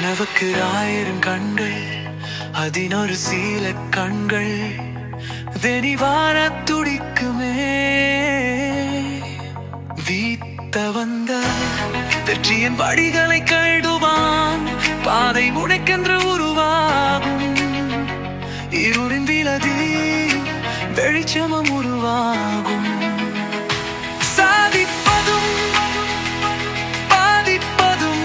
நிலவுக்கு 1000 கண்கள், அதினொரு சீல கண்கள் வெறிவான துடிக்குமே. வீத்த வந்த வெற்றியின் வழிகளை கழுவான், பாதை உனக்கென்று உருவாகும். இருளின் விலதி வெளிச்சமும் உருவாகும். சாதிப்பதும் பாதிப்பதும்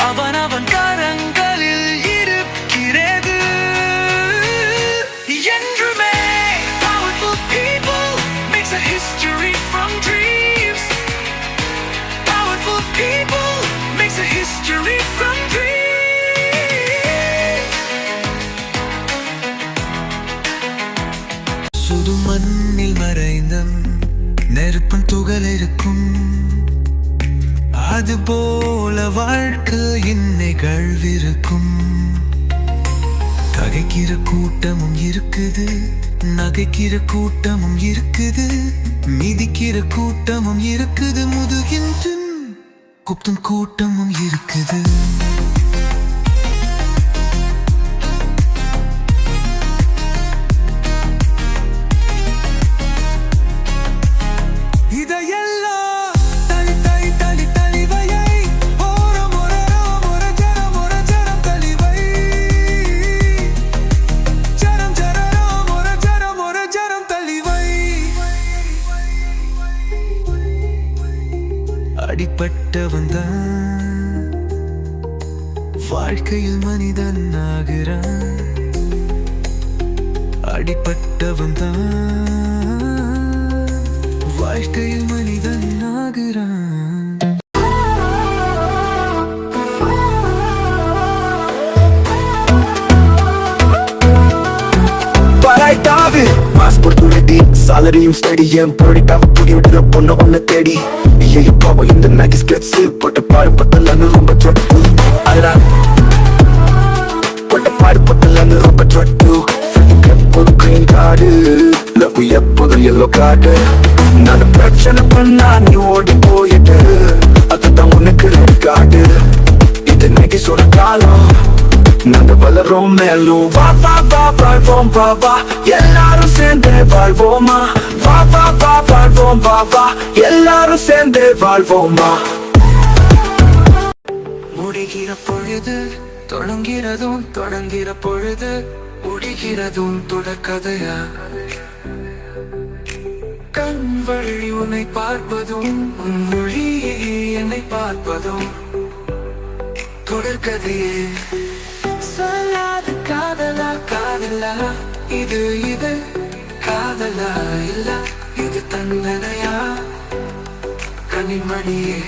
அவனவன் கரங்களில் இருக்கிறது. என்றுமே powerful people makes a history from dreams. Powerful people makes a history from dreams. சுடு மண்ணில் மறைந்த நெருப்பன் துகள் இருக்கும், அதுபோல வாழ்க்கையின் நிகழ்விருக்கும். தகைக்கிற கூட்டமும் இருக்குது, நகைக்கிற கூட்டமும் இருக்குது, மிதிக்கிற கூட்டமும் இருக்குது, முதுகின் குத்தும் கூட்டமும் இருக்குது. அடிப்பட்டவன் தான் வாழ்க்கையில் மனிதன் ஆகிறான். அடிப்பட்டவன் தான் வாழ்க்கையில் மனிதன் ஆகிறான். சாலரியும் ஸ்டடியும் பொருடிக்காக புடி விடுற பொண்ணு ஒன்ன தேடி பாவம் இந்த நகி ஸ்கெட்ஸ் போட்ட பாடுபட்டலன்னு ரொம்ப ட்ரட்டு. அதனால் போட்ட பாடுபட்டலன்னு ரொம்ப ட்ரட்டு. எப்போதும் கிரீன் கார்டு, லவ் எப்போதும் எல்லோ கார்டு. நான் பிரச்சனை பண்ணா நீ ஓடி போயிட்டு, அதுதான் உனக்கு ரெட் கார்டு. இது நகி சொல்ற காலம், நாங்க வளரோம் மேலும். வா வா வா வாழ்வோம், வா வா எல்லாரும் சேர்ந்து வாழ்வோமா. வா வா வா வாழ்வோம், வா வா எல்லாரும் சேர்ந்து வாழ்வோமா. முடிகிற பொழுது தொடங்கிறதும், தொடங்கிற பொழுது முடிகிறதும் தொடர்கதையா. கண் வழி உன்னை பார்ப்பதும், உன் மொழி என்னை பார்ப்பதும் தொடர்கதையே. சொல்லாத காதலா காதலா, இது காதலா இல்ல இது தன்னடையா. கனிமணியே